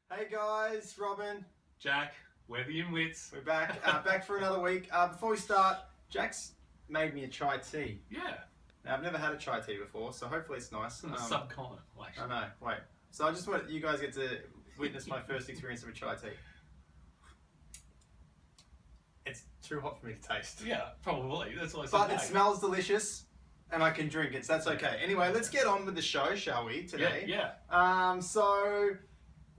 Hey guys, Robin. Jack, we're the Inwits. We're back, back for another week. Before we start, Jack's made me a chai tea. Yeah. Now, I've never had a chai tea before, so hopefully it's nice. From the subcontinent, actually. I know, wait. So I just want you guys get to witness my first experience of a chai tea. It's too hot for me to taste. Yeah, probably. That's what I said. But it smells delicious, and I can drink it, so that's okay. Anyway, let's get on with the show, shall we, today? Yeah. So,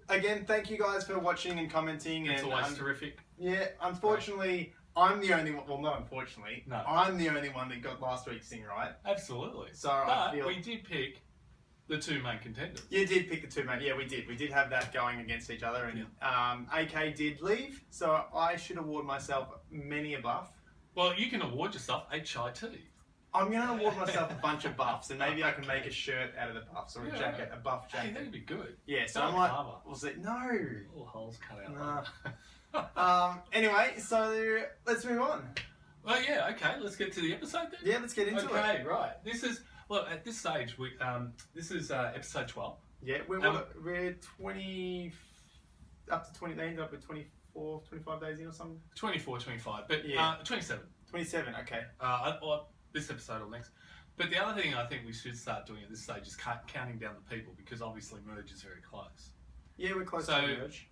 again, thank you guys for watching and commenting. It's always terrific. Yeah, unfortunately, I'm the only one. Well, not unfortunately. No. I'm the only one that got last week's thing right. Absolutely. So but I feel we did pick the two main contenders. You did pick the two, mate. Yeah, we did. We did have that going against each other, and AK did leave, so I should award myself many a buff. Well, you can award yourself a chai tea. I'm going to award myself a bunch of buffs, and maybe I can make a shirt out of the buffs or a jacket, a buff jacket. Hey, that'd be good. Yeah, so I'm like, was it no? Little holes cut out. Nah. Anyway, so let's move on. Well, yeah, okay. Let's get to the episode then. Yeah, let's get into it. Okay, right. This is at this stage this is episode 12. Yeah, we're 20 up to 20. They ended up with 24, 25 days in or something. 24, 25, but 27. 27. Okay. Or this episode or next. But the other thing I think we should start doing at this stage is counting down the people, because obviously merge is very close. Yeah, we're close to merge.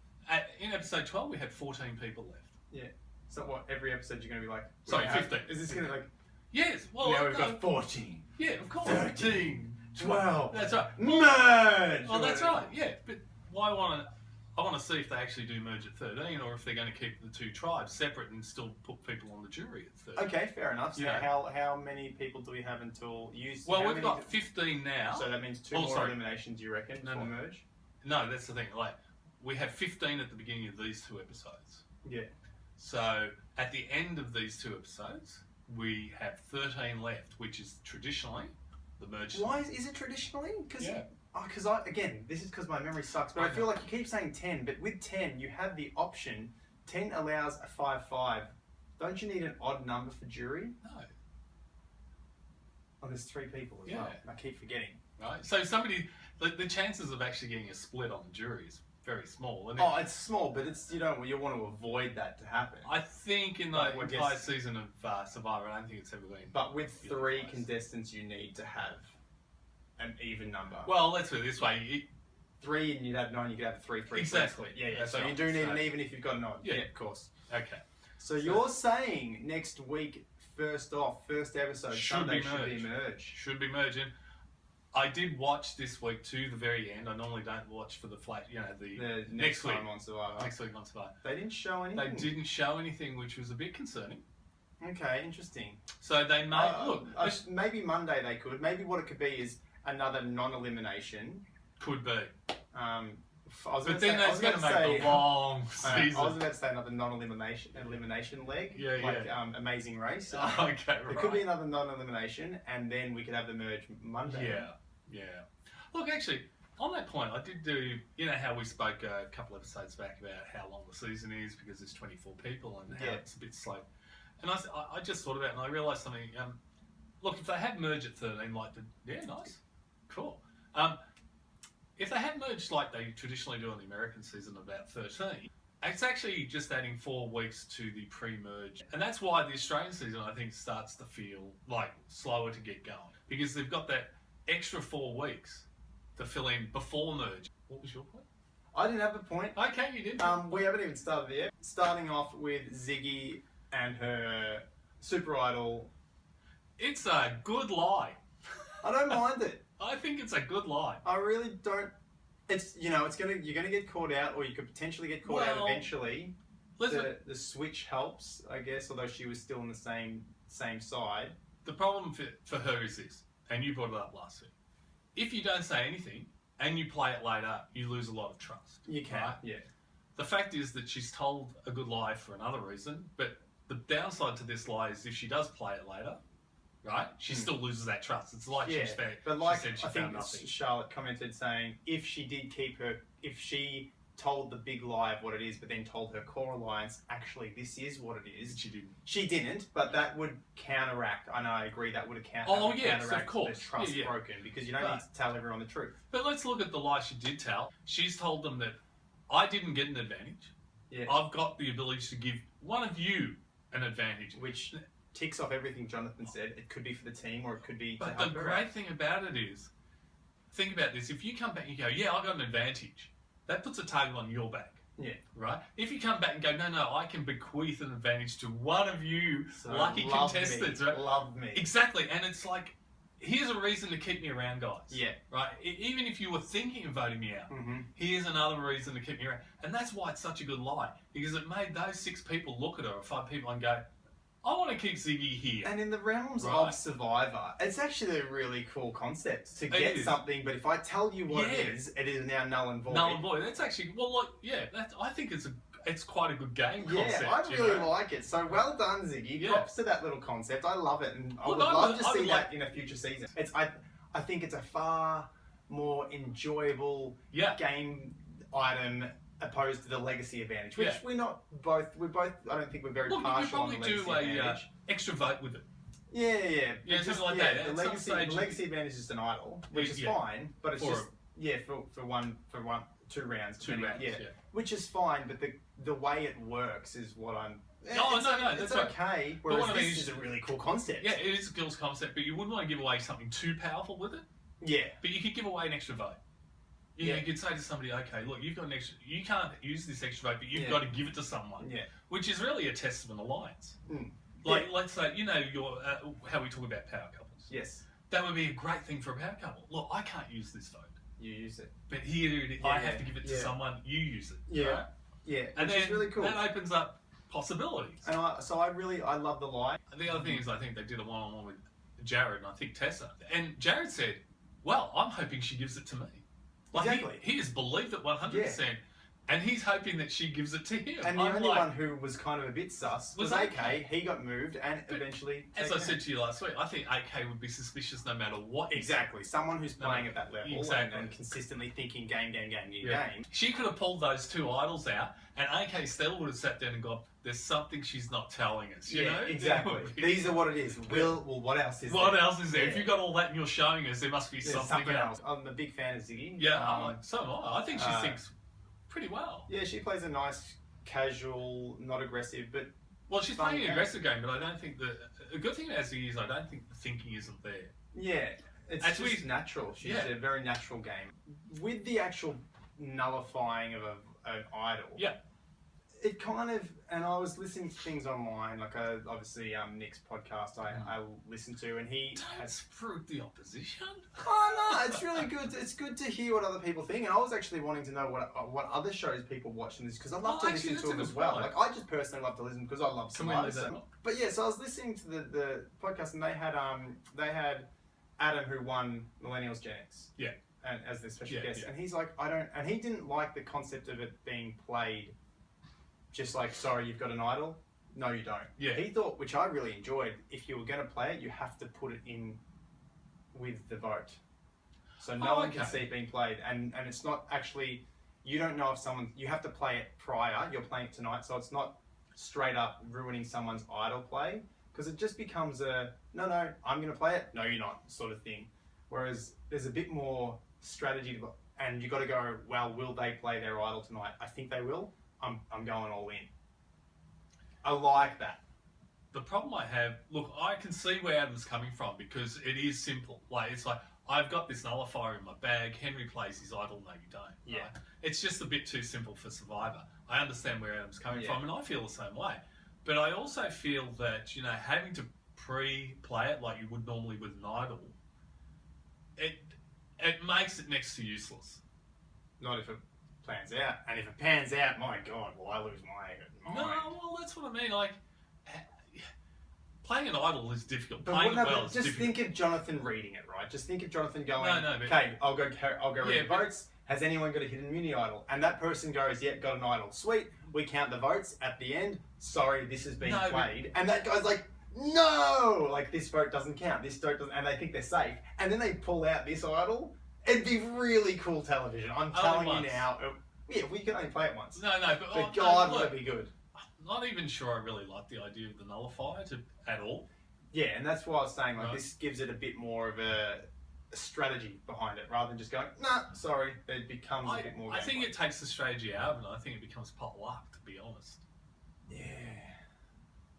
In episode 12 we had 14 people left. Yeah. So what? Every episode you're going to be like. Sorry, 15. Is this going to like? Yes. Well, now we've got 14. Yeah, of course. 13. 12. That's right. Merge. Well, that's right. Yeah, but I want to see if they actually do merge at 13, or if they're going to keep the two tribes separate and still put people on the jury at 13. Okay, fair enough. So Yeah. how many people do we have until use? Well, we've got 15 now. So that means two more eliminations, you reckon, for merge? No, that's the thing. Like, we have 15 at the beginning of these two episodes. Yeah. So at the end of these two episodes, we have 13 left, which is traditionally the merge. Why is it traditionally? Because again, this is because my memory sucks. But I feel like you keep saying 10, but with 10, you have the option. 10 allows a 5-5. Don't you need an odd number for jury? No. Oh, there's 3 people as well. I keep forgetting. Right. So the chances of actually getting a split on the jury is very small. And it's small, but it's you want to avoid that to happen. I think in the entire season of Survivor, I don't think it's ever been. But with 3 contestants, you need to have an even number. Well, let's put it this way. 3 and you'd have 9, you could have 3. Exactly. Yeah. So you do need an even if you've got an odd. Yeah, of course. Okay. So you're saying next week, first episode, Sunday should be merging. I did watch this week to the very end. I normally don't watch for the the next week on Survivor. Next week on Survivor. They didn't show anything. They didn't show anything, which was a bit concerning. Okay, interesting. So they may maybe Monday they could. Maybe what it could be is another non-elimination. Could be. But then that's going to make a long season. I was about to say another non-elimination leg, Amazing Race. Okay, right. It could be another non-elimination, and then we could have the merge Monday. Yeah. Look, actually, on that point, I did do. You know how we spoke a couple episodes back about how long the season is because there's 24 people and how it's a bit slow. And I just thought about it and I realised something. Look, if they had merge at 13, nice, cool. If they had merged like they traditionally do on the American season about 13, it's actually just adding 4 weeks to the pre-merge. And that's why the Australian season, I think, starts to feel like slower to get going. Because they've got that extra 4 weeks to fill in before merge. What was your point? I didn't have a point. Okay, you did. We haven't even started yet. Starting off with Ziggy and her super idol. It's a good lie. I don't mind it. I think it's a good lie. I really don't. It's you're gonna get caught out, or you could potentially get caught out eventually. The switch helps, I guess, although she was still on the same side. The problem for her is this, and you brought it up last week. If you don't say anything and you play it later, you lose a lot of trust. You can, right? Yeah. The fact is that she's told a good lie for another reason, but the downside to this lie is if she does play it later, right? She still loses that trust. It's like she's fair. But like she said she I think found nothing. Charlotte commented saying if she told the big lie of what it is, but then told her core alliance, actually this is what it is. She didn't. She didn't, but that would counteract. And I agree that would counteract. Of course. The trust broken because you don't need to tell everyone the truth. But let's look at the lie she did tell. She's told them that I didn't get an advantage. Yeah. I've got the ability to give one of you an advantage. Which ticks off everything Jonathan said. It could be for the team or it could be... But the great thing about it is, think about this. If you come back and you go, yeah, I got an advantage, that puts a target on your back. Yeah. Right? If you come back and go, no, I can bequeath an advantage to one of you So lucky contestants. Right? Love me. Exactly. And it's like, here's a reason to keep me around, guys. Yeah. Right? Even if you were thinking of voting me out, here's another reason to keep me around. And that's why it's such a good lie. Because it made those 6 people look at her, or 5 people, and go, I want to keep Ziggy here. And in the realms of Survivor, it's actually a really cool concept to get something, but if I tell you what it is now null and void. Null and void. That's actually, well, look, I think it's quite a good game concept. Yeah, I really like it. So well done, Ziggy. Props to that little concept. I love it, and I would love to see that in a future season. I think it's a far more enjoyable game item opposed to the legacy advantage, which we're both. I don't think we're very partial on the legacy advantage. You could probably do a extra vote with it. Yeah, something like that. The legacy advantage is just an idol, which is fine, but it's just for 2 rounds. 2 rounds, which is fine, but the way it works is what I'm. That's okay. Whereas this is a really cool concept. Yeah, it is a cool concept, but you wouldn't want to give away something too powerful with it. Yeah, but you could give away an extra vote. You could say to somebody, okay, look, you've got an extra. You can't use this extra vote, but you've got to give it to someone. Yeah, which is really a test of an alliance. Like, let's say, your how we talk about power couples. Yes, that would be a great thing for a power couple. Look, I can't use this vote. You use it, but here I have to give it to someone. You use it. Yeah, right? And which is really cool. That opens up possibilities. And I love the lie. The other thing is, I think they did a one-on-one with Jared and I think Tessa, and Jared said, "Well, I'm hoping she gives it to me." Like exactly. He has believed it 100%, and he's hoping that she gives it to him. And the only one who was kind of a bit sus was AK. He got moved, and eventually. As I said to you last week, I think AK would be suspicious no matter what. Exactly. Someone who's playing at that level and consistently thinking game. She could have pulled those 2 idols out, and AK still would have sat down and gone, "There's something she's not telling us." You know? Exactly. These are what it is. Well, what else is there? What else is there? If you've got all that and you're showing us, there must be something else. I'm a big fan of Ziggy. Yeah, so am I. I think she thinks pretty well. Yeah, she plays a nice, casual, not aggressive, but... Well, she's playing an aggressive game, but I don't think a good thing about Ziggy is I don't think the thinking isn't there. Yeah, it's just natural. She's a very natural game. With the actual nullifying of an idol... Yeah. It kind of, and I was listening to things online, like obviously Nick's podcast I listened to, and he has fruit the opposition. Oh no, it's really good. It's good to hear what other people think, and I was actually wanting to know what other shows people watch in this, because I love to listen to them as well. Like I just personally love to listen because I love Survivor. But yeah, so I was listening to the podcast, and they had Adam, who won Millennials Gen X. Yeah. And as their special guest, and he's like, and he didn't like the concept of it being played. Just like, sorry, you've got an idol? No, you don't. Yeah. He thought, which I really enjoyed, if you were going to play it, you have to put it in with the vote. So no one can see it being played. And it's not actually, you don't know if you have to play it prior, you're playing it tonight, so it's not straight up ruining someone's idol play, because it just becomes no, I'm going to play it, no, you're not, sort of thing. Whereas there's a bit more strategy, and you got to go, well, will they play their idol tonight? I think they will. I'm going all in. I like that. The problem I have, look, I can see where Adam's coming from, because it is simple. Like, it's like, I've got this nullifier in my bag, Henry plays his idol, no you don't. Yeah. Right? It's just a bit too simple for Survivor. I understand where Adam's coming from, and I feel the same way. But I also feel that, having to pre-play it like you would normally with an idol, it makes it next to useless. Not if it plans out. And if it pans out, my God, will I lose my mind? No, well, that's what I mean. Like, playing an idol is difficult. But playing it well is just difficult. Think of Jonathan reading it, right? Just think of Jonathan going, but... okay, I'll go read the votes. Has anyone got a hidden immunity idol? And that person goes, yeah, got an idol. Sweet. We count the votes at the end. Sorry, this has been played. And that guy's like, no! Like, this vote doesn't count. This vote doesn't... And they think they're safe. And then they pull out this idol. It'd be really cool television. I'm telling you now. Yeah, we can only play it once. No, but God, would it be good. I'm not even sure I really like the idea of the nullifier at all. Yeah, and that's why I was saying, like, this gives it a bit more of a a strategy behind it rather than just going, nah, sorry. It becomes a bit more. I think it takes the strategy out of it. I think it becomes pot luck, to be honest. Yeah.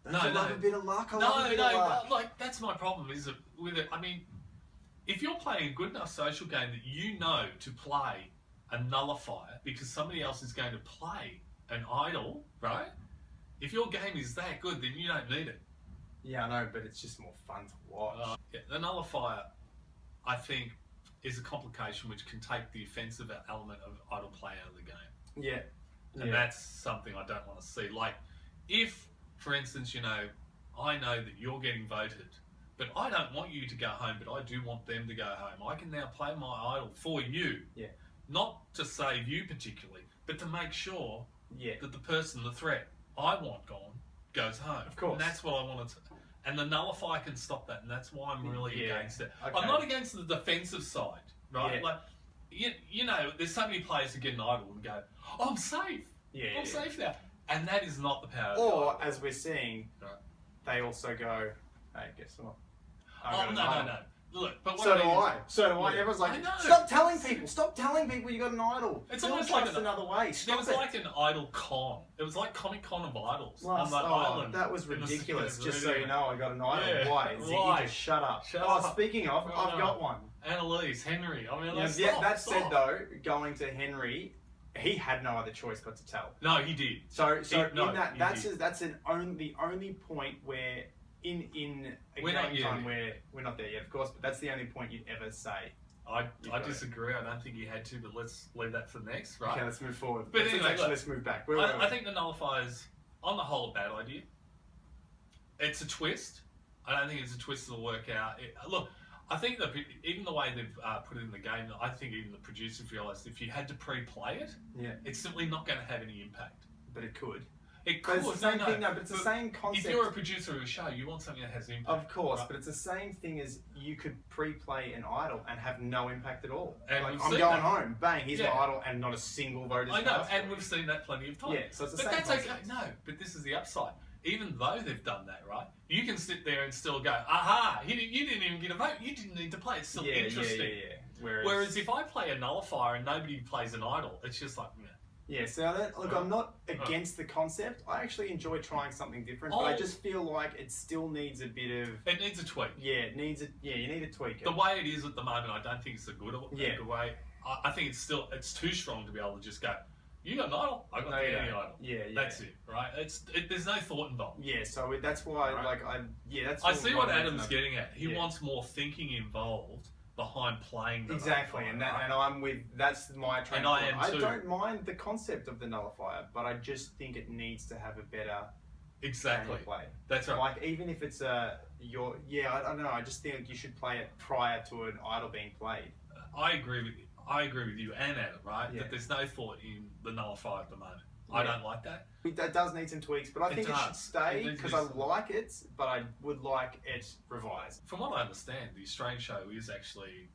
I love a bit of luck. Like that's my problem. Is it with it? I mean, if you're playing a good enough social game that you know to play a nullifier because somebody else is going to play an idol, right? If your game is that good, then you don't need it. Yeah, I know, but it's just more fun to watch. The nullifier, I think, is a complication which can take the offensive element of idle play out of the game. Yeah. And that's something I don't want to see. Like, if, for instance, I know that you're getting voted, but I don't want you to go home, but I do want them to go home. I can now play my idol for you. Yeah. Not to save you particularly, but to make sure that the person, the threat I want gone, goes home. Of course. And that's what I wanted to. And the nullifier can stop that, and that's why I'm really against it. Okay. I'm not against the defensive side, right? Yeah. Like, you know, there's so many players who get an idol and go, oh, I'm safe. I'm safe now. And that is not the power of the idol. Or, as we're seeing, they also go, hey, guess what? No. Look, but what So do I. Everyone's like, stop telling people you got an idol. It's almost like another way. There was like an idol con. It was like Comic Con of idols on that island. That was ridiculous. Just so you know, I got an idol. Yeah. Why? Ziggy, just shut up. Speaking of, I've got one. Anneliese, Henry. I mean, that said though, going to Henry, he had no other choice but to tell. No, he did. That's the only point where in a game time where we're not there yet, of course, but that's the only point you'd ever say. I disagree. I don't think he had to, but let's leave that for next, right? Okay, let's move forward. But anyway, let's move back. I think the nullifier is, on the whole, a bad idea. It's a twist. I don't think it's a twist that'll work out. Look, I think that even the way they've put it in the game, I think even the producers realised if you had to pre-play it, it's simply not going to have any impact. But it could. It could. But it's the same thing, but it's the same concept. If you're a producer of a show, you want something that has impact. Of course, but it's the same thing as you could pre-play an idol and have no impact at all. And like, I'm going home, bang, here's my idol, and not a single vote is cast. I know, and we've seen that plenty of times. Yeah, so it's the same that's concept. okay. No, but this is the upside. Even though they've done that, right, you can sit there and still go, aha, you didn't even get a vote. You didn't need to play. It's still interesting. Whereas if I play a nullifier and nobody plays an idol, it's just like, meh. Yeah, so I'm not against the concept. I actually enjoy trying something different, but I just feel like it still needs a bit of... It needs a tweak. Yeah, you need to tweak it. The way it is at the moment, I don't think it's a good way. I think it's too strong to be able to just go, you got an idol, I got the idol. Yeah. That's it, right? There's no thought involved. Yeah, so that's why, that's... I see what Adam's getting at. He wants more thinking involved behind playing the nullifier, and I'm with that's my train. And I am too. I don't mind the concept of the nullifier, but I just think it needs to have a better play. That's right. Like even if it's I don't know. I just think you should play it prior to an idol being played. I agree with you and Adam, right? That there's no thought in the nullifier at the moment. I don't like that. That does need some tweaks, but I think it should stay because I like it, but I would like it revised. From what I understand, the Australian show is actually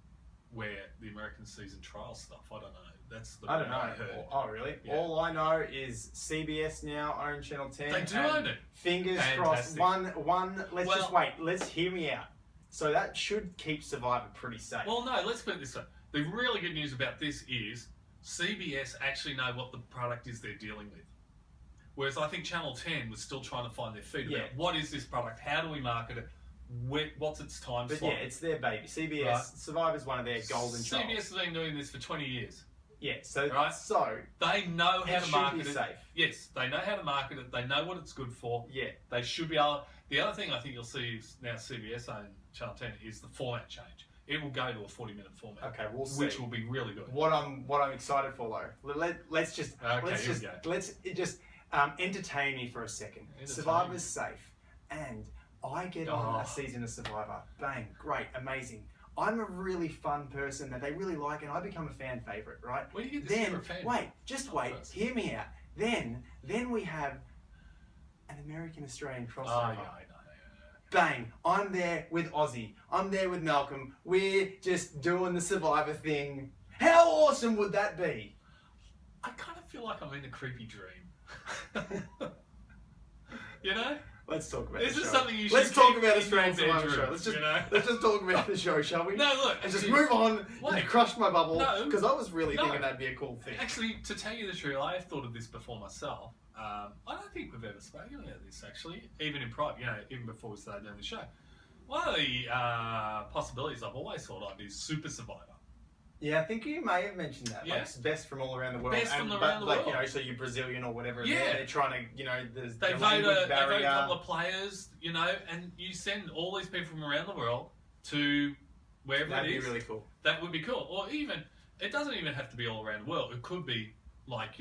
where the American season trial stuff. I don't know. That's the I don't know. I heard. Oh, really? Yeah. All I know is CBS now own Channel 10. They do own it. Fingers crossed. One. Just wait. Let's hear me out. So that should keep Survivor pretty safe. Well, no. Let's put it this way. The really good news about this is CBS actually know what the product is they're dealing with. Whereas I think Channel 10 was still trying to find their feet about what is this product, how do we market it, what's its time slot. But yeah, it's their baby. CBS, Survivor's one of their golden child. CBS has been doing this for 20 years. Yeah, so they know how to market it. Safe. Yes, they know how to market it. They know what it's good for. Yeah. They should be able... The other thing I think you'll see is now CBS own Channel 10 is the format change. It will go to a 40-minute format. Okay, we'll see. Which will be really good. What I'm excited for though, let's just entertain me for a second. Survivor's safe, and I get on a season of Survivor. Bang, great, amazing. I'm a really fun person that they really like, and I become a fan favorite, right? Where do you get this favorite fan? Wait, hear me out. Then we have an American-Australian crossover. Oh, yeah, I know. Bang, I'm there with Ozzy. I'm there with Malcolm. We're just doing the Survivor thing. How awesome would that be? I kind of feel like I'm in a creepy dream. You know? Let's talk about This the is show. something you should Let's talk keep about in Australian your Survivor bedroom, show. Let's just you know? let's just talk about the show, shall we? No, look. And just actually- move on. Wait. You crushed my bubble No. because I was really No. thinking that'd be a cool thing. Actually, to tell you the truth, I have thought of this before myself. I don't think we've ever spoken about this, actually, even in private, even before we started doing the show. One of the possibilities I've always thought of is Super Survivor. Yeah, I think you may have mentioned that. Yeah. Like, it's best from all around the world. Best from and, around the like, world. so you're Brazilian or whatever. Yeah. They're trying to, there's They the vote language a barrier. couple of players, and you send all these people from around the world to wherever That'd it be is. really cool. That would be cool. Or even, it doesn't even have to be all around the world. It could be like,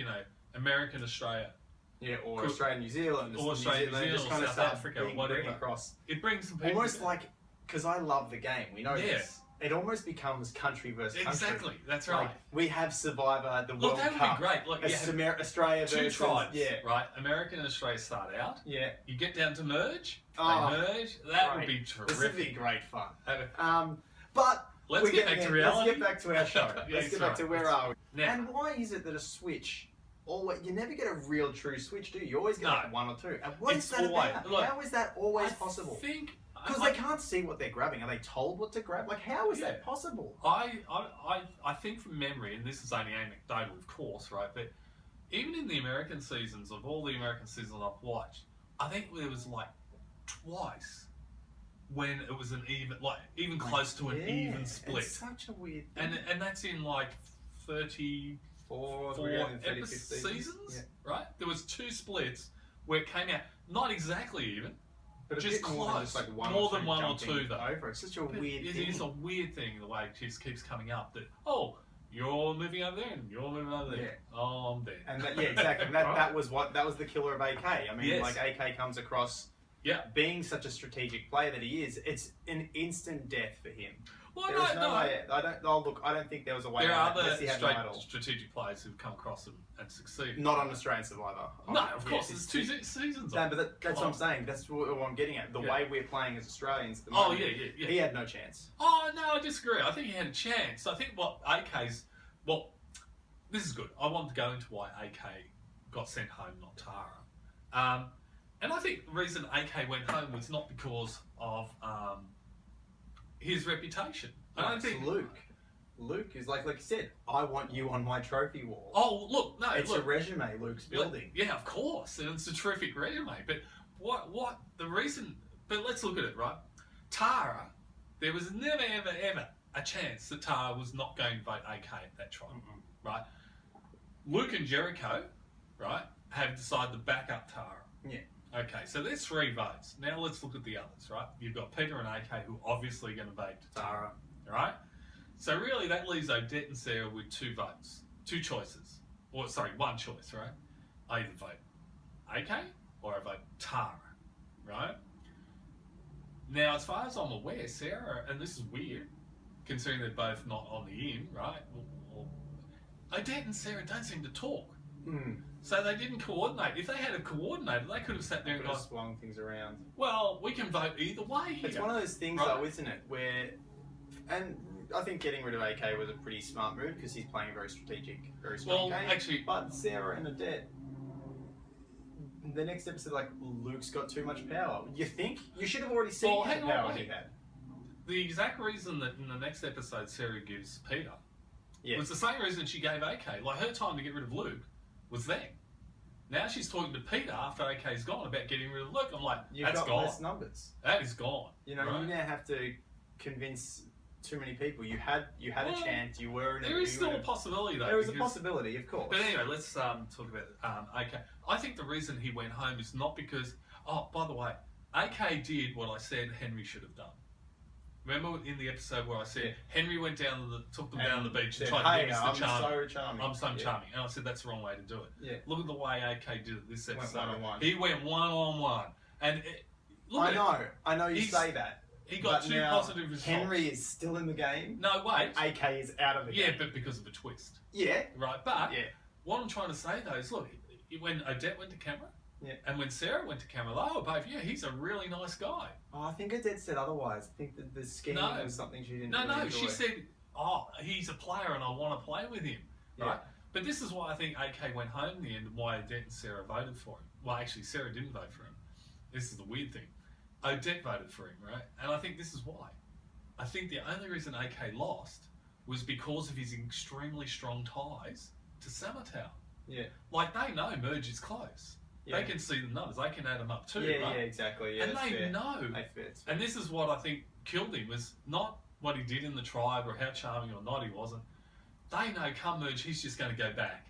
American, Australia. Yeah, or Cool. Australia, New Zealand. Or Australia, New Zealand, just kind or of South start Africa, bring whatever. across. It brings some people Almost together. like, because I love the game, we know Yeah. this. It almost becomes country versus country. Exactly, that's right. Like, we have Survivor, the Look, World that would Cup. be great. Look, you have Australia two versus... tribes, Yeah. right? American and Australia start out. Yeah. You get down to merge. Oh, they merge. That would great. be terrific. This would be great fun. Uh, But... Let's get back to reality. Let's get back to our show. Yeah, Let's get sorry. back to where are we? Now, And why is it that a Switch... you never get a real true Switch, do you? You always get No. like one or two. And what is It's that always- about? look, How is that always I possible? think Because they can't see what they're grabbing. Are they told what to grab? Like, how is that possible? I think from memory, and this is only anecdotal, of course, right? But even in the American seasons, of all the American seasons I've watched, I think there was like twice when it was an even close to an even split. It's such a weird thing. And that's in like 34 seasons, right? There was two splits where it came out not exactly even, But just a bit more than close. just like one More or than two one or jumping two, though. over. It's such a weird It thing. is a weird thing the way it just keeps coming up that you're moving over there and you're moving over there. Yeah. Oh, I'm there. And exactly. And that Right. that was the killer of AK. I mean, Yes. like AK comes across being such a strategic player that he is. It's an instant death for him. Well, There is no way. I don't think there was a way. There are out unless he had an other idol. strategic players who've come across and succeeded. Not on Australian Survivor. No, of course, there's two seasons. No, but that's what I'm saying. That's what I'm getting at. The way we're playing as Australians at the Oh, moment. yeah. He had no chance. Oh, no, I disagree. I think he had a chance. I think this is good. I want to go into why AK got sent home, not Tara. And I think the reason AK went home was not because of his reputation. I don't think Luke. Luke is like you said, I want you on my trophy wall. Oh, look, no, It's a resume Luke's building. Yeah, of course, and it's a terrific resume. But what the reason? But let's look at it, right? Tara, there was never, ever a chance that Tara was not going to vote AK at that trial, right? Luke and Jericho, right, have decided to back up Tara. Yeah. Okay, so there's 3 votes. Now let's look at the others, right? You've got Peter and AK who are obviously going to vote Tara, right? So really that leaves Odette and Sarah with 2 votes, 2 choices. Or sorry, 1 choice, right? I either vote AK or I vote Tara, right? Now as far as I'm aware, Sarah, and this is weird, considering they're both not on the in, right? Odette and Sarah don't seem to talk. So they didn't coordinate. If they had a coordinator, they could have sat there and gone, swung things around. well, we can vote either way here. It's one of those things, though, isn't it? Where, and I think getting rid of AK was a pretty smart move because he's playing a very strategic, very strong game. Actually, but Sarah and Odette, the next episode, like Luke's got too much power. You think you should have already seen the power he had. The exact reason that in the next episode Sarah gives Peter Yeah. was the same reason she gave AK. Like her time to get rid of Luke was then. Now she's talking to Peter after AK's gone about getting rid of Luke. I'm like, You've that's got gone. less numbers. That is gone. You know, right? you now have to convince too many people. You had a chance. You were in a. There is still a possibility though. There is a possibility, of course. But anyway, let's talk about AK. I think the reason he went home is not because. Oh, by the way, AK did what I said Henry should have done. Remember in the episode where I said Henry went down took them down to the beach and tried to be Mr. Charming. So charming. I'm so charming, and I said that's the wrong way to do it. Yeah. Look at the way AK did it this episode. Went one-on-one. He went one-on-one, and I know you say that. He got 2 positive results. Henry is still in the game. No, wait. AK is out of the game. Yeah, but because of a twist. Yeah. Right, but what I'm trying to say though is, look, when Odette went to camera, and when Sarah went to camera, they were both, he's a really nice guy. Oh, I think Odette said otherwise. I think that the scheming was something she didn't really enjoy. She said, he's a player and I want to play with him. Right? But this is why I think AK went home in the end and why Odette and Sarah voted for him. Well, actually, Sarah didn't vote for him. this is the weird thing. Odette voted for him, right? And I think this is why. I think the only reason AK lost was because of his extremely strong ties to Samatau. Yeah. Like, they know Merge is close. Yeah. They can see the numbers. They can add them up too, right? Yeah, exactly. Yeah, and they fair. know. And this is what I think killed him, was not what he did in the tribe or how charming or not he wasn't. They know come Merge, he's just going to go back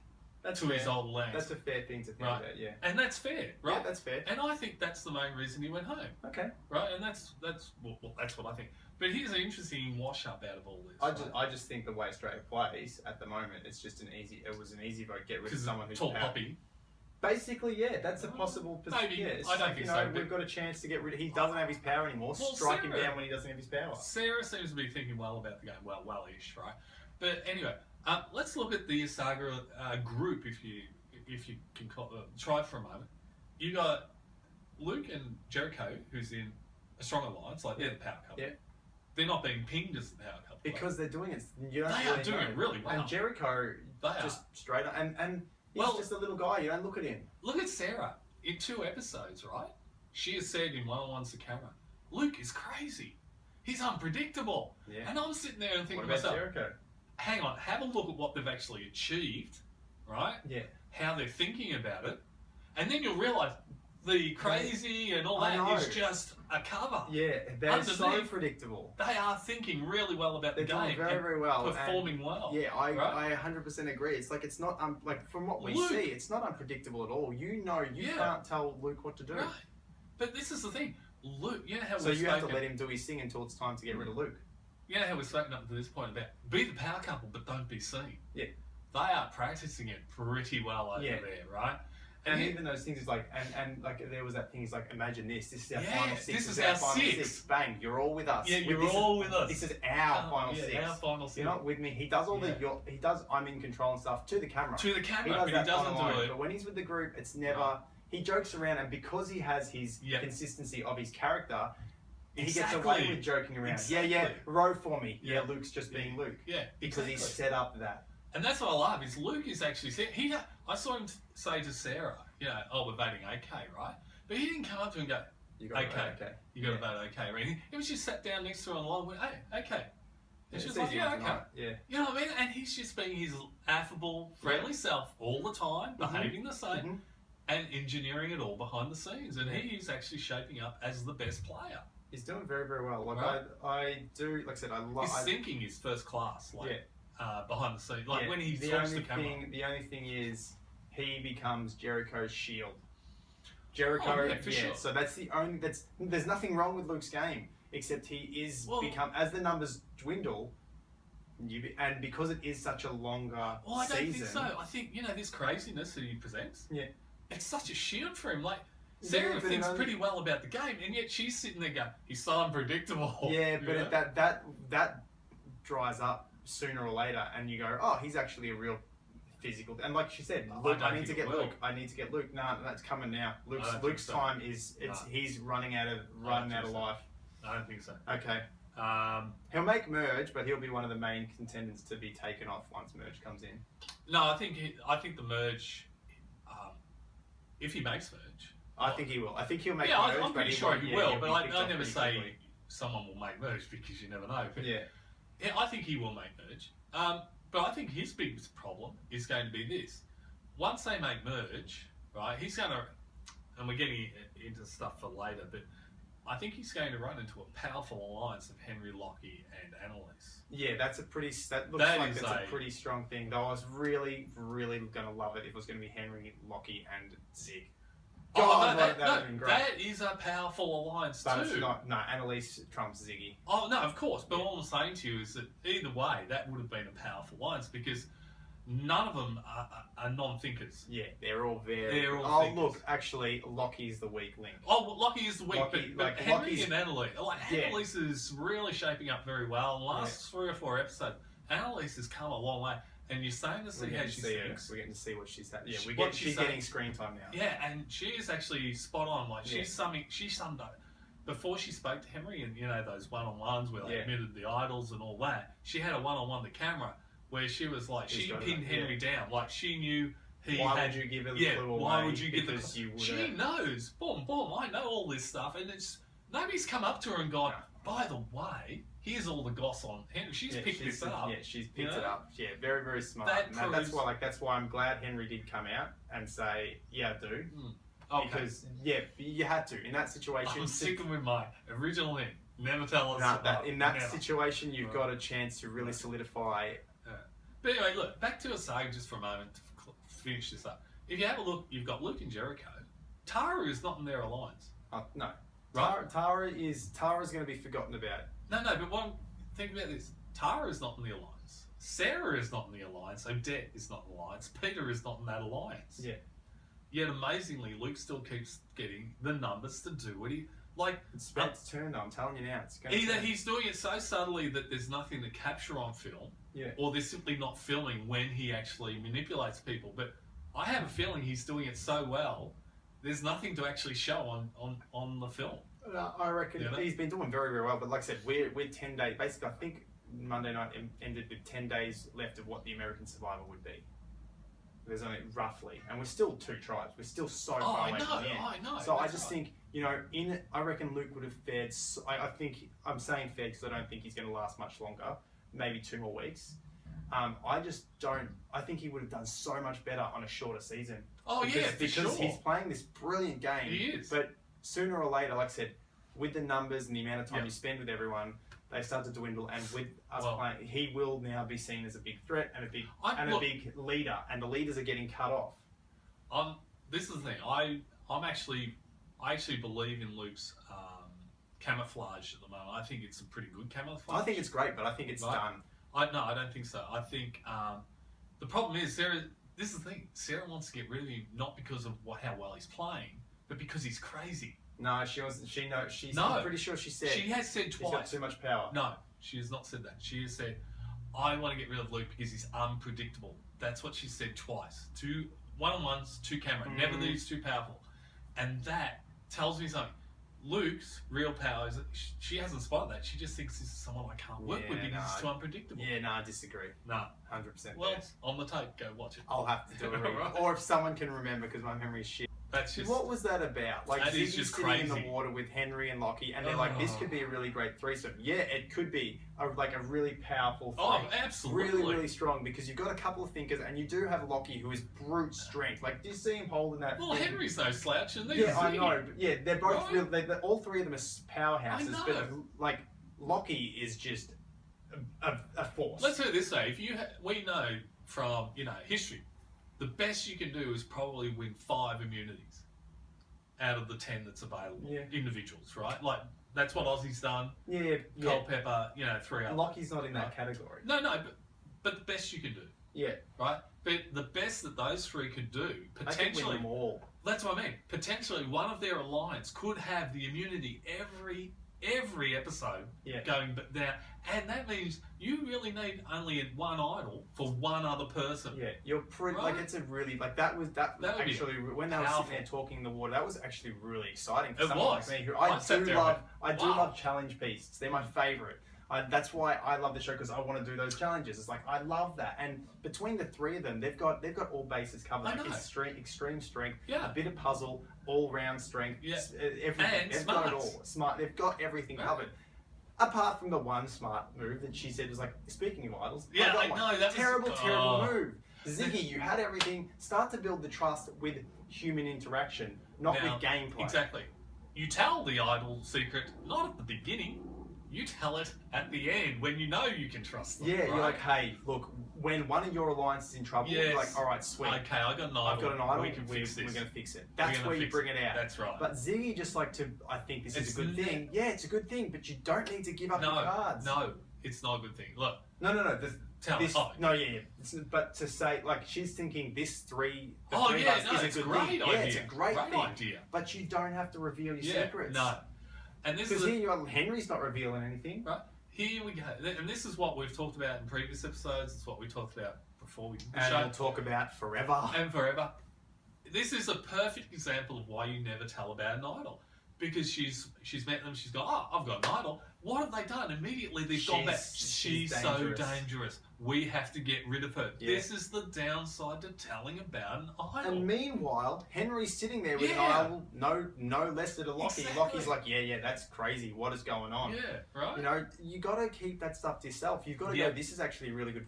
to his old land. That's a fair thing to think about, yeah. And that's fair, right? Yeah, that's fair. And I think that's the main reason he went home. Okay. Right, and that's what I think. But here's an interesting wash-up out of all this. I just think the way Australia plays at the moment, it was an easy vote. Get rid of someone who's tall poppy. Basically, yeah, that's a possible position. Maybe. Yeah, I don't think so. We've got a chance to get rid of. He doesn't have his power anymore. Well, strike him down when he doesn't have his power. Sarah seems to be thinking well about the game. Well-ish, right? But anyway, let's look at the Asaga group, if you can try for a moment. You got Luke and Jericho, who's in a strong alliance, like they're the power couple. Yeah. They're not being pinged as the power couple. Because they're doing it. You don't they really are doing it really well. And Jericho, straight up, and he's just a little guy. You don't look at him. Look at Sarah. In 2 episodes, right? She has said in one-on-ones to camera, Luke is crazy. He's unpredictable. Yeah. And I'm sitting there and thinking to myself, Jericho? Hang on, have a look at what they've actually achieved, right? Yeah. How they're thinking about it. And then you'll realise the crazy and all that is just a cover. Yeah, they're so predictable. They are thinking really well about the game. They're doing very well. Performing well. Yeah, I 100% agree. It's like, it's not, like, from what we see, it's not unpredictable at all. You can't tell Luke what to do. Right. But this is the thing. Luke, you know how so you have to let him do his thing until it's time to get rid of Luke. You know how we've spoken up to this point about be the power couple, but don't be seen. Yeah. They are practicing it pretty well over there, right? And even those things is like, and like there was that thing. Is like, imagine this. This is our final six. This is our final six. Bang! You're all with us. Yeah, you're all with us. This is our final six. Our final six. You're not with me. He does all the. He does. I'm in control and stuff to the camera. To the camera, he does but he doesn't do it. But when he's with the group, it's never. He jokes around, and because he has his consistency of his character, he gets away with joking around. Exactly. Yeah, row for me. Yeah, Luke's just being Luke. Yeah, because he's set up that. And that's what I love. Is Luke is actually I saw him say to Sarah, you know, oh, we're voting OK, right? But he didn't come up to her and go, you got OK. You got to vote OK or anything. It was just sat down next to her and went, hey, OK. And she was like, yeah, OK. Yeah. You know what I mean? And he's just being his affable, friendly self all the time, behaving the same, and engineering it all behind the scenes. And he is actually shaping up as the best player. He's doing very, very well. Like I do, like I said, I love. His thinking is first class. Like, behind the scenes, like when he talks to camera. The only thing is, he becomes Jericho's shield. Jericho, sure. So that's the only. There's nothing wrong with Luke's game, except he is as the numbers dwindle. And because it is such a longer I don't season, think so. I think this craziness that he presents. Yeah, it's such a shield for him. Like Sarah thinks pretty well about the game, and yet she's sitting there going, "He's so unpredictable." Yeah, but that dries up sooner or later, and you go, oh, he's actually a real physical. And like she said, Luke, I need to get Luke. I need to get Luke. Nah, that's coming now. Luke's time is he's running out of life. I don't think so. Okay. He'll make Merge, but he'll be one of the main contenders to be taken off once Merge comes in. No, I think the Merge. If he makes Merge, I think he will. I think he'll make Merge. I'm pretty sure he will. But I never say someone will make Merge because you never know. But yeah, I think he will make Merge. But I think his biggest problem is going to be this. Once they make Merge, right, he's going to, and we're getting into stuff for later, but I think he's going to run into a powerful alliance of Henry, Locki, and Anneliese. Yeah, that looks like that's a pretty strong thing. Though I was really, really going to love it if it was going to be Henry, Locki, and Zig. God, that would have been great. That is a powerful alliance but too. But Anneliese trumps Ziggy. Oh, no, of course. But all I'm saying to you is that either way, that would have been a powerful alliance because none of them are non-thinkers. Yeah, they're all very... thinkers. Look, actually, Lockie's the weak link. Oh, well, Locki is the weak, but Henry and Anneliese... Anneliese is really shaping up very well. In the last 3 or 4 episodes, Anneliese has come a long way. And you're starting to see how she thinks. We're getting to see what she's had. Yeah, she's getting screen time now. Yeah, and she is actually spot on. Like she summed up before she spoke to Henry, and those one-on-ones where they admitted the idols and all that. She had a one-on-one with the camera where she was like she pinned Henry down. Like she knew Why would you give her the clue away? Why would you give the clue? She knows. Boom, boom. I know all this stuff, and nobody's come up to her and gone. By the way, here's all the goss on Henry. She's picked this up. Yeah, she's picked it up. Yeah, very, very smart. That's why I'm glad Henry did come out and say, yeah, I do. Okay. Because you had to in that situation. I'm sticking with my original thing. Never tell us. In that situation, you've got a chance to really solidify. But anyway, look back to Asaga just for a moment to finish this up. If you have a look, you've got Luke and Jericho. Tara is not in their alliance. No. Right? Tara's going to be forgotten about. No, but think about this. Tara is not in the alliance. Sara is not in the alliance. Odette is not in the alliance. Peter is not in that alliance. Yeah. Yet amazingly, Luke still keeps getting the numbers to do what he like. It's about to turn though. I'm telling you now. Either he's doing it so subtly that there's nothing to capture on film, or they're simply not filming when he actually manipulates people. But I have a feeling he's doing it so well. There's nothing to actually show on the film. I reckon he's been doing very, very well. But like I said, we're 10 days. Basically, I think Monday night ended with 10 days left of what the American Survivor would be. There's only roughly, and we're still 2 tribes. We're still so far away from the end. I know. So I just think, I reckon Luke would have fared. I think I'm saying fared because I don't think he's going to last much longer. Maybe 2 more weeks. I just don't. I think he would have done so much better on a shorter season. Because he's playing this brilliant game. He is. But sooner or later, like I said, with the numbers and the amount of time you spend with everyone, they start to dwindle. And with us playing, he will now be seen as a big threat and a big leader. And the leaders are getting cut off. This is the thing. I actually believe in Luke's camouflage at the moment. I think it's a pretty good camouflage. I think it's great, but I think it's done. I don't think so. I think the problem is Sarah. This is the thing. Sarah wants to get rid of him not because of how well he's playing, but because he's crazy. No, she wasn't. I'm pretty sure she said. She has said twice. He's got too much power. No, she has not said that. She has said, "I want to get rid of Luke because he's unpredictable." That's what she said twice. 2 one-on-ones, 2 camera. Never that he's too powerful, and that tells me something. Luke's real power is that she hasn't spotted that. She just thinks this is someone I can't work with because he's too unpredictable. Yeah, no, I disagree. No. 100%. Well, on the tape, go watch it. I'll have to do it. Or if someone can remember, because my memory is shit. That's just, what was that about? Like, that is Ziggy just sitting crazy. in the water with Henry and Locki, and they're like, this could be a really great threesome. Yeah, it could be a really powerful thing. Oh, absolutely. Really, really strong, because you've got a couple of thinkers, and you do have Locki, who is brute strength. Like, do you see him holding that Well, thing? Henry's no slouch, and I know. But they're both all 3 of them are powerhouses. But, like, Locki is just a force. Let's put it this way. We know from, history, the best you can do is probably win 5 immunities out of the 10 that's available. Individuals, right? Like, that's what Aussie's done. Culpepper, 3 others. Locki's not in that category. No, but the best you can do. Yeah. Right? But the best that those 3 could do, potentially... I can win them all. That's what I mean. Potentially, one of their alliance could have the immunity every episode going down. And that means you really need only 1 idol for 1 other person. Yeah, you're pretty like it's a really that was actually when they were sitting there talking in the water. That was actually really exciting for someone like me who I do love challenge beasts. They're my favorite. That's why I love the show, because I want to do those challenges. It's like I love that, and between the 3 of them, they've got all bases covered. Like extreme strength, a bit of puzzle, all round strength, everything. And they've got it all. Smart. They've got everything covered. Apart from the one smart move that she said was like, speaking of idols, I know that terrible move. Ziggy, you had everything. Start to build the trust with human interaction, not with gameplay. Exactly. You tell the idol secret not at the beginning. You tell it at the end when you know you can trust them. Yeah, you're like, hey, look, when one of your alliances is in trouble, you're like, all right, sweet. Okay, I've got an idol. We can fix this. We're going to fix it. That's where you bring it out. That's right. But Ziggy just I think this is a good thing. Yeah, it's a good thing, but you don't need to give up your cards. No, it's not a good thing. Look. No. But to say, like, she's thinking this 3 is a good thing. Yeah, it's a great thing. But you don't have to reveal your secrets. No. And this is Henry's not revealing anything. Right. Here we go. And this is what we've talked about in previous episodes. It's what we talked about before we did the show. And we'll talk about forever. And forever. This is a perfect example of why you never tell about an idol. because she's met them. She's gone, oh, I've got an idol. What have they done? Immediately they've gone back. She's so dangerous. We have to get rid of her. Yeah. This is the downside to telling about an idol. And meanwhile, Henry's sitting there with an idol, no lesser to Locki. Exactly. Locki's like, yeah, that's crazy. What is going on? Yeah, right. You know, you got to keep that stuff to yourself. You've got to go, this is actually a really good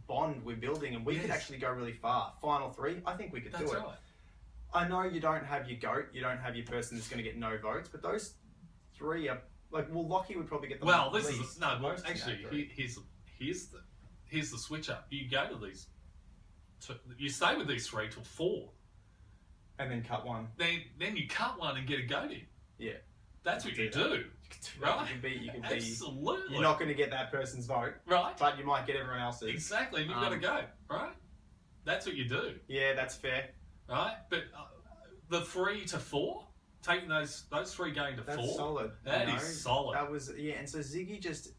bond we're building, and we could actually go really far. Final 3, I think we could do it. Right. I know you don't have your GOAT, you don't have your person that's going to get no votes, but those 3 are like, well, Locki would probably get the here's the switch up. You go to these, you stay with these 3 till 4, and then cut one. Then you cut one and get a GOAT in. Yeah, that's what you do. Right? You can Absolutely. You're not going to get that person's vote, right? But you might get everyone else's. Exactly, and you've got to go, right? That's what you do. Yeah, that's fair. Right, but the 3 to 4. Taking those 3 going to 4. That's solid. That is solid. That was and so Ziggy just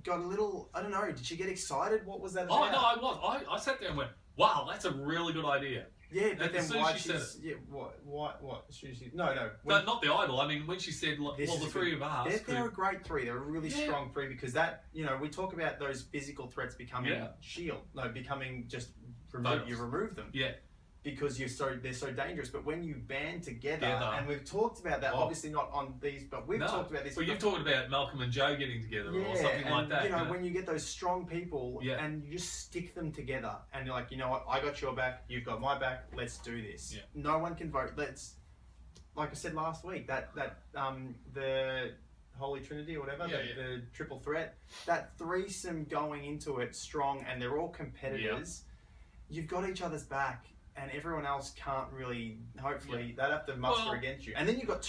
got a little. I don't know. Did she get excited? What was that about? Oh no, I was. I sat there and went, "Wow, that's a really good idea." Yeah, but then why she said it? Yeah, what? No. No, not the idol. I mean, when she said, "Well, the 3 of us," they're a great 3. They're a really strong 3 because that we talk about those physical threats becoming shield. No, becoming just you remove them. Yeah. Because they're so dangerous, but when you band together, and we've talked about that, obviously not on these, but we've talked about this. Well, you've talked about Malcolm and Joe getting together or something like that. You know, when you get those strong people and you just stick them together, and you're like, you know what, I got your back, you've got my back, let's do this. Yeah. No one can vote. Let's, like I said last week, that the Holy Trinity or whatever, the triple threat, that threesome going into it strong, and they're all competitors. Yeah. You've got each other's back. And everyone else can't really. Hopefully, they'd have to muster against you. And then you got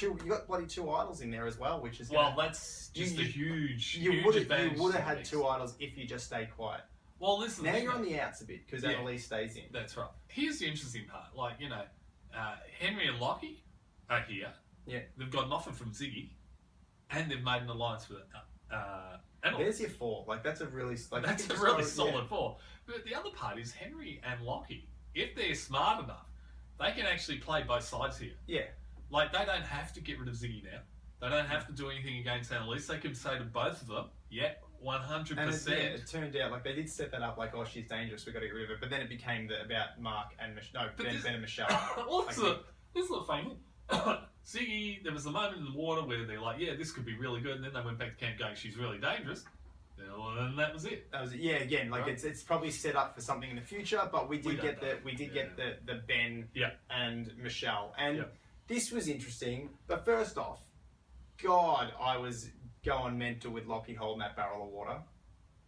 bloody 2 idols in there as well, which is that's just a huge advantage. You would have had 2 idols if you just stayed quiet. Well, listen. Now you're on the outs a bit because Anneliese stays in. That's right. Here's the interesting part. Like Henry and Locki are here. Yeah. They've got an offer from Ziggy, and they've made an alliance with Anneliese. There's your 4. Like that's a really solid 4. But the other part is Henry and Locki. If they're smart enough, they can actually play both sides here. Yeah. Like, they don't have to get rid of Ziggy now. They don't have to do anything against Anneliese. They can say to both of them, 100%. And it turned out, like, they did set that up, like, oh, she's dangerous, we've got to get rid of her. But then it became about Mark and Ben and Michelle. Well, this is the thing. Ziggy, there was a moment in the water where they're like, this could be really good. And then they went back to camp going, she's really dangerous. And that was it. Again, like it's probably set up for something in the future, but we did get the Ben and Michelle, and this was interesting. But first off, God, I was going mental with Locki holding that barrel of water.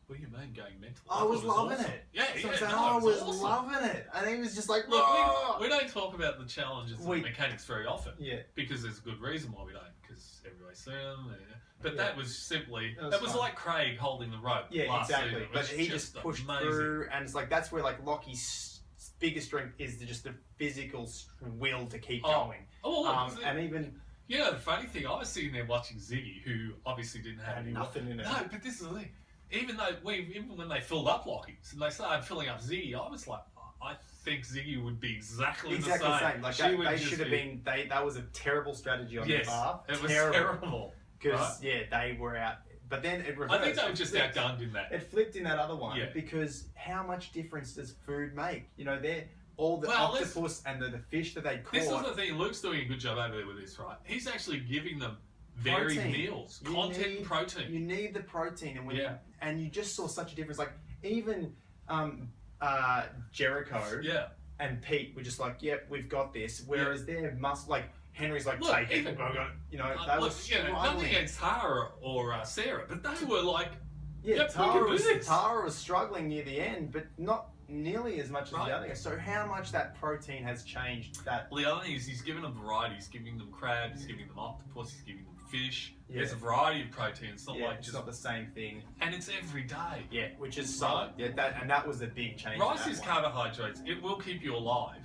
What do you mean going mental? I was loving it. I was loving it, and he was just like, look, we don't talk about the challenges and the mechanics very often, because there's a good reason why we don't, because everybody's seen them. But that was simply, that was like Craig holding the rope. Yeah, last exactly. Season. But he just pushed through, and it's like that's where like Locki's biggest strength is just the physical will to keep going. And even the funny thing, I was sitting there watching Ziggy, who obviously didn't have nothing in it. No, but this is the thing. Even when they filled up Locki's and they started filling up Ziggy, I was like, I think Ziggy would be exactly the same. Like they should have been. That was a terrible strategy on their part. It was terrible. Because they were out, but then it reversed. I think they were just outgunned in that. It flipped in that other one because how much difference does food make? They're all the octopus and the fish that they caught. This is the thing. Luke's doing a good job over there with this, right? He's actually giving them varied meals, protein. You need the protein, and you just saw such a difference. Like even Jericho and Pete were just like, "Yep, we've got this." Whereas they must like. Henry's like, take it. That was struggling. Nothing against Tara or Sarah, but they were like, Tara was struggling near the end, but not nearly as much as the other guys. So how much that protein has changed that? Well, the other thing is he's giving them variety. He's giving them crab, he's giving them octopus, he's giving them fish. There's a variety of protein. It's not it's not the same thing. And it's every day. Yeah, which is solid. Yeah, that was the big change. Rice is carbohydrates. It will keep you alive.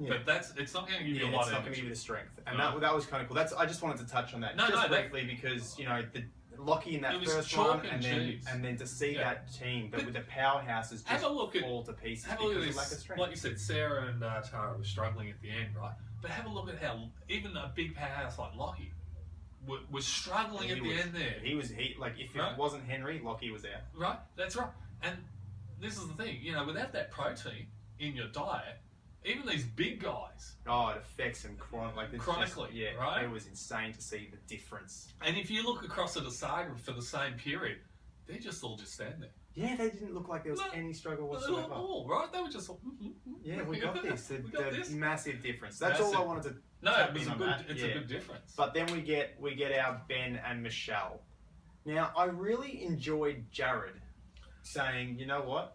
Yeah. But it's not going to give you a lot of energy. It's not going to give you the strength. And that was kind of cool. I just wanted to touch on that briefly because, the Locki in that first one and then to see that team with the powerhouses just fall to pieces because of lack of strength. Like you said, Sarah and Tara were struggling at the end, right? But have a look at how even a big powerhouse like Locki was struggling at the end there. If it wasn't Henry, Locki was out. Right, that's right. And this is the thing, without that protein in your diet, even these big guys. Oh, it affects them chronically. Right? It was insane to see the difference. And if you look across at Asaga for the same period, they're just all standing there. Yeah, they didn't look like there was any struggle whatsoever. Not at all, right? They were just all, yeah, we got this. The this. massive difference. That's all I wanted to. No, it's a good difference. But then we get our Ben and Michelle. Now, I really enjoyed Jared saying, you know what?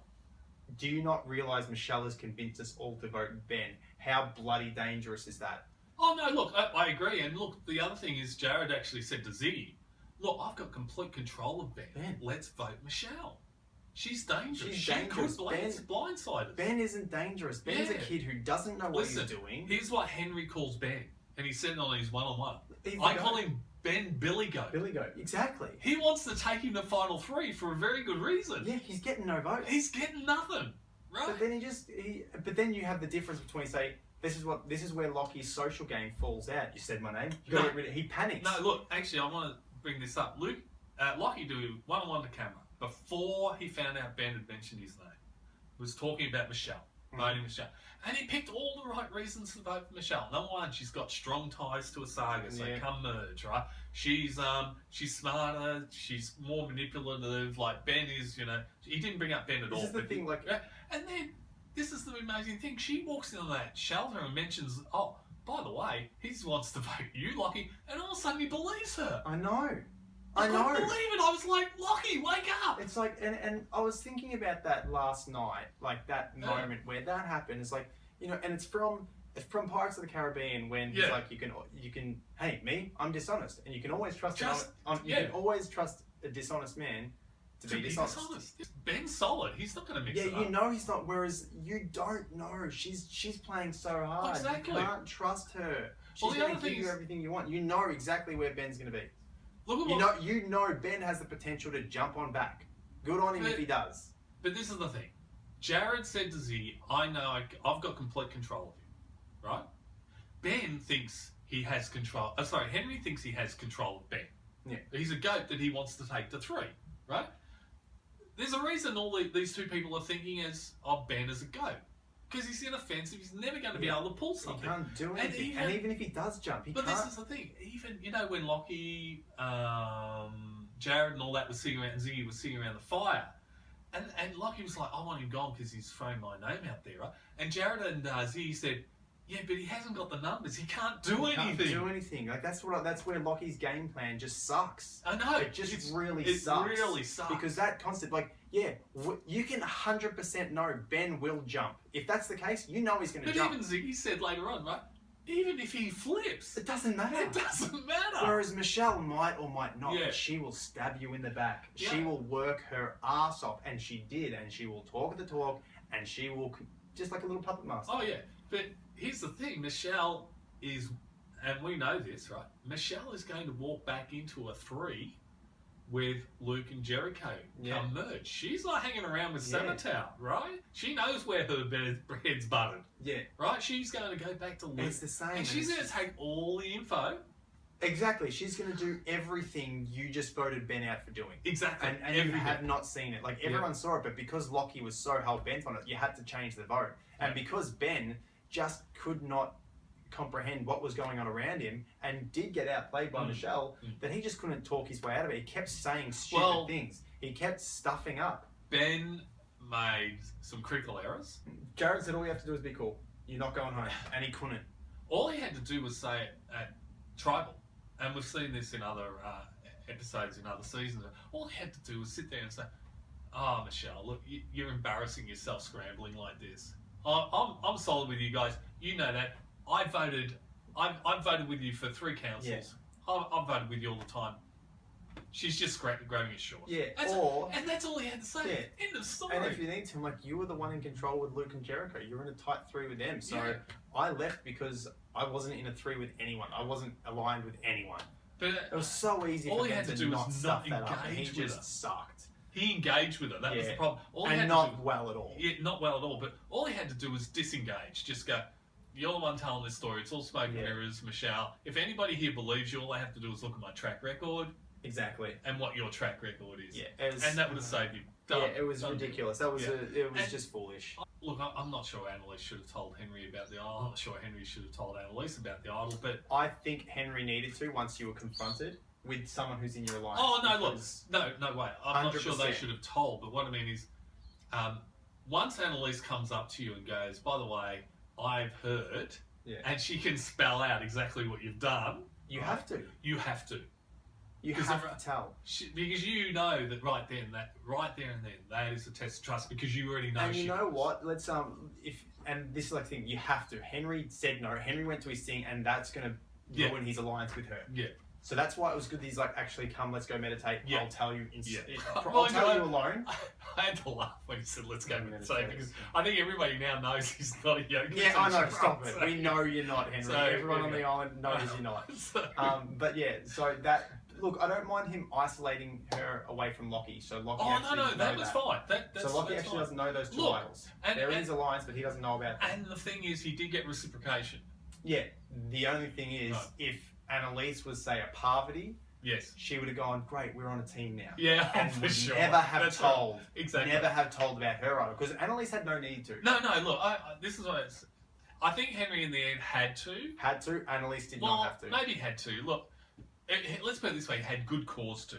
Do you not realise Michelle has convinced us all to vote Ben? How bloody dangerous is that? Oh, no, look, I agree. And look, the other thing is Jared actually said to Ziggy, look, I've got complete control of Ben. Let's vote Michelle. She's dangerous. She could blindside us. Ben isn't dangerous. Ben's a kid who doesn't know what he's doing. Here's what Henry calls Ben. And he said on his one-on-one. I call him Ben Billy Goat. Billy Goat, exactly. He wants to take him to final 3 for a very good reason. Yeah, he's getting no votes. He's getting nothing, right? But then but then you have the difference between, say, this is where Locky's social game falls out. You said my name. He panics. No, look, actually, I want to bring this up. Locki do one-on-one to camera before he found out Ben had mentioned his name. Was talking about Michelle, voting Michelle. And he picked all the right reasons to vote for Michelle. Number one, she's got strong ties to Asaga, so come merge, right? She's smarter, she's more manipulative. Like Ben is, he didn't bring up Ben at all. This is the thing, and then this is the amazing thing. She walks into that shelter and mentions, oh, by the way, he wants to vote you, Locki, and all of a sudden he believes her. I know. I couldn't believe it. I was like, Locki, wake up. It's like, and I was thinking about that last night, like that moment where that happened. It's like, and it's from Pirates of the Caribbean when it's like you can, hey, me, I'm dishonest, and you can always trust you can always trust a dishonest man to be dishonest. Ben's solid. He's not going to mix it up. Yeah, he's not. Whereas you don't know. She's playing so hard. Exactly. You can't trust her. She's going to give you everything you want. You know exactly where Ben's going to be. Look at you know Ben has the potential to jump on back. Good on him if he does. But this is the thing. Jared said to Z, I know I've got complete control of you. Right? Ben thinks he has control. Henry thinks he has control of Ben. Yeah. He's a goat that he wants to take to 3. Right? There's a reason all these two people are thinking of Ben as a goat. Because he's inoffensive, he's never going to be able to pull something. He can't do anything. And even if he does jump, he can't. But this is the thing. Even, when Locki, Jared and all that was sitting around, and Ziggy was sitting around the fire, and Locki was like, I want him gone because he's thrown my name out there, right? And Jared and Ziggy said, yeah, but he hasn't got the numbers. He can't do anything. Can't do anything. Like that's where Locky's game plan just sucks. I know. It really sucks. It really sucks. Because that concept, you can 100% know Ben will jump. If that's the case, you know he's going to jump. But even Ziggy said later on, right? Even if he flips, it doesn't matter. It doesn't matter. Whereas Michelle might or might not, but she will stab you in the back. Yeah. She will work her ass off, and she did, and she will talk the talk, and she will, just like a little puppet master. Oh yeah, but here's the thing, Michelle is, and we know this, right? Michelle is going to walk back into a 3 with Luke and Jericho come merge. She's not hanging around with Samatau, right? She knows where her head's butted. Yeah. Right? She's going to go back to Luke. It's the same. And she's going to take all the info. Exactly. She's going to do everything you just voted Ben out for doing. Exactly. And you have not seen it. Like, everyone saw it, but because Locki was so hell-bent on it, you had to change the vote. And because Ben just could not comprehend what was going on around him and did get outplayed by Michelle, that he just couldn't talk his way out of it. He kept saying stupid things. He kept stuffing up. Ben made some critical errors. Jared said all you have to do is be cool. You're not going home. And he couldn't. All he had to do was say it at Tribal. And we've seen this in other episodes in other seasons. All he had to do was sit there and say, oh, Michelle, look, you're embarrassing yourself scrambling like this. I'm solid with you guys. You know that. I've voted with you for 3 councils. Yeah. I've voted with you all the time. She's just grabbing his shorts. Yeah, and that's all he had to say. Yeah. End of story. And if you need to, you were the one in control with Luke and Jericho. You were in a tight 3 with them. So I left because I wasn't in a 3 with anyone. I wasn't aligned with anyone. But it was so easy for them to not stuff that up. And he just sucked. He engaged with her. That was the problem. Well at all. Yeah, not well at all. But all he had to do was disengage. Just go, you're the one telling this story. It's all smoke and mirrors, Michelle. If anybody here believes you, all they have to do is look at my track record. Exactly. And what your track record is. Yeah. And that would have saved you. It was ridiculous. That was it was just foolish. Look, I'm not sure Anneliese should have told Henry about the idol. I'm not sure Henry should have told Anneliese about the idol, but I think Henry needed to once you were confronted with someone who's in your alliance. Oh no, look, no way. I'm 100%. Not sure they should have told, but what I mean is, once Anneliese comes up to you and goes, "By the way, I've heard," and she can spell out exactly what you've done. You have to. You have to. You have to tell. Because you know that right there and then, that is a test of trust because you already know. And you know what? Let's and this is like the thing, you have to. Henry said no. Henry went to his thing, and that's gonna ruin his alliance with her. Yeah. So that's why it was good that he's like, actually, come, let's go meditate. Yeah. I'll tell you. I'll tell you alone. I had to laugh when he said, let's go meditate, because I think everybody now knows he's not a yoga. Yeah, I know, stop it. We know you're not, Henry. So, everyone on the island knows you're not. But yeah, so that, look, I don't mind him isolating her away from Locki. So Locki that was fine. So Locki actually doesn't know those two idols. They're in his alliance, but he doesn't know about them. And the thing is, he did get reciprocation. Yeah, the only thing is, if Anneliese was, say, a Parvati, she would have gone, great, we're on a team now. Yeah, and for sure. Never have told. Right. Exactly. Never have told about her idol, because Anneliese had no need to. No, look, this is what it's... I think Henry in the end had to. Had to. Anneliese did not have to. Maybe had to. Look, let's put it this way, he had good cause to.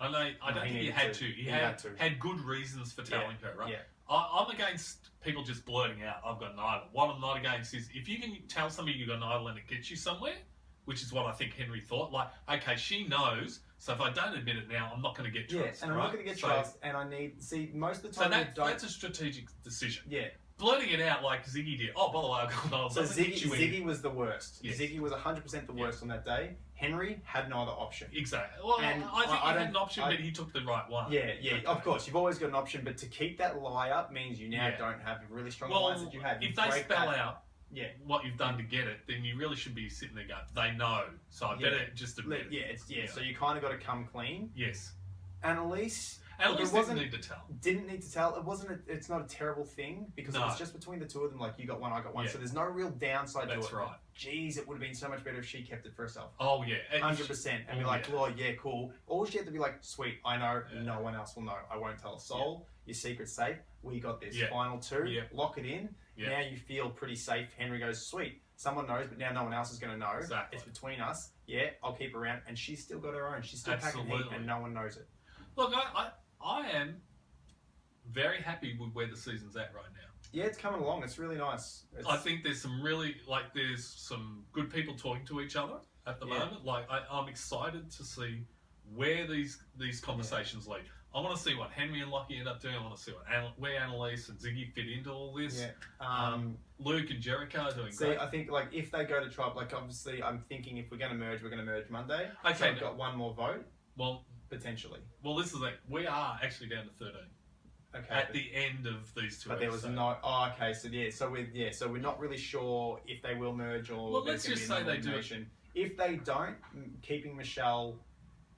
I don't think he had to. He had good reasons for telling her, right? Yeah. I'm against people just blurting out, I've got an idol. What I'm not against is, if you can tell somebody you've got an idol and it gets you somewhere, which is what I think Henry thought. Like, okay, she knows, so if I don't admit it now, I'm not going to get trust. Yeah, and I'm not going to get trust, and I need... See, most of the time that's a strategic decision. Yeah. Blurting it out like Ziggy did. Oh, by the way, I've got an idol. So Ziggy was the worst. Yes. Ziggy was 100% the worst on that day. Henry had no other option. Exactly. Well, I think he had an option, but he took the right one. Yeah, of course. You've always got an option, but to keep that lie up means you now don't have a really strong alliance that you had. If they spell out what you've done to get it, then you really should be sitting there going, they know, so I better just admit it. So you kind of got to come clean. Yes. Anneliese didn't need to tell. Didn't need to tell. It's not a terrible thing, because it was just between the two of them, like, you got one, I got one. So there's no real downside to it. That's right. Jeez, it would have been so much better if she kept it for herself. Oh, yeah. 100%. And be like, oh, yeah, cool. All she had to be like, sweet, I know, no one else will know. I won't tell a soul. Your secret's safe. We got this. Final two. Lock it in. Now you feel pretty safe. Henry goes, sweet. Someone knows, but now no one else is going to know. Exactly. It's between us. Yeah, I'll keep her around. And she's still got her own. She's still packing heat, and no one knows it. Look, I am very happy with where the season's at right now. Yeah, it's coming along. It's really nice. I think there's some good people talking to each other at the moment. Like, I'm excited to see where these conversations lead. I want to see what Henry and Locki end up doing. I want to see where Anneliese and Ziggy fit into all this. Yeah. Luke and Jericho are doing great. I think, like, if they go to tribe, like, obviously, I'm thinking if we're going to merge, we're going to merge Monday. Okay. So we've got one more vote. Well, potentially. Well, this is like, we are actually down to 13. Okay. At the end of these two. But there was no. Oh, okay. So so we're not really sure if they will merge or. Well, let's just say they do. If they don't, keeping Michelle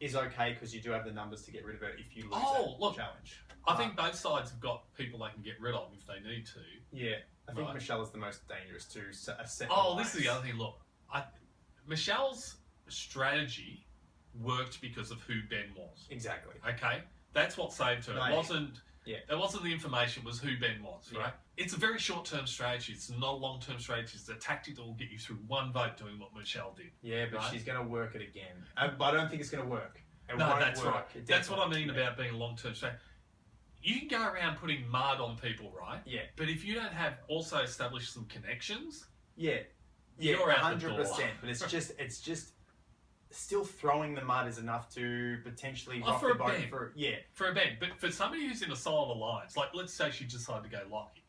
is okay, because you do have the numbers to get rid of her if you lose that challenge. I think both sides have got people they can get rid of if they need to. Yeah, I think Michelle is the most dangerous to set. This is the other thing. Look, Michelle's strategy worked because of who Ben was. Exactly. Okay, that's what saved her. It wasn't the information, it was who Ben was, right? It's a very short-term strategy. It's not a long-term strategy. It's a tactic that will get you through one vote doing what Michelle did. Yeah, but she's going to work it again. But I don't think it's going to work. That's right. That's what I mean about being a long-term strategy. You can go around putting mud on people, right? Yeah. But if you don't have also established some connections, you're out the door. 100%. But it's just still throwing the mud is enough to potentially rock the boat for a bend. But for somebody who's in a solid alliance, like, let's say she decided to go Locki,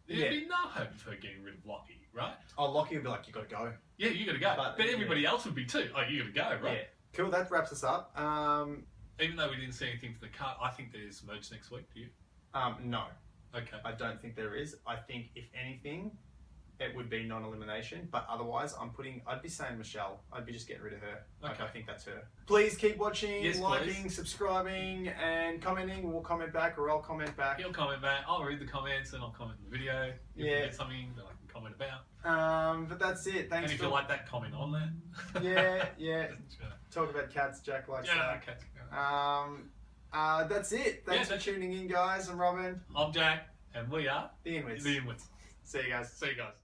there'd be no hope of her getting rid of Locki, right? Oh, Locki would be like, you got to go. Yeah, you got to go. But everybody else would be too. Oh, you got to go, right? Yeah. Cool. That wraps us up. Even though we didn't see anything for the cut, I think there's merge next week. Do you? No. Okay. I don't think there is. I think if anything, it would be non-elimination. But otherwise, I'd be saying Michelle. I'd be just getting rid of her. Like, Okay. I think that's her. Please keep watching, Yes, liking, please. subscribing, and commenting. We'll comment back, or I'll comment back. He'll comment back. I'll read the comments and I'll comment in the video. If Yeah. you get something that I can comment about. But that's it. Thanks And if for you like that, comment on that. yeah. Talk about cats. Jack likes Yeah, that. okay. That's it. Thanks for tuning in, guys. I'm Robin. I'm Jack, and we are The Inwits. the Inwits. See you guys. See you guys.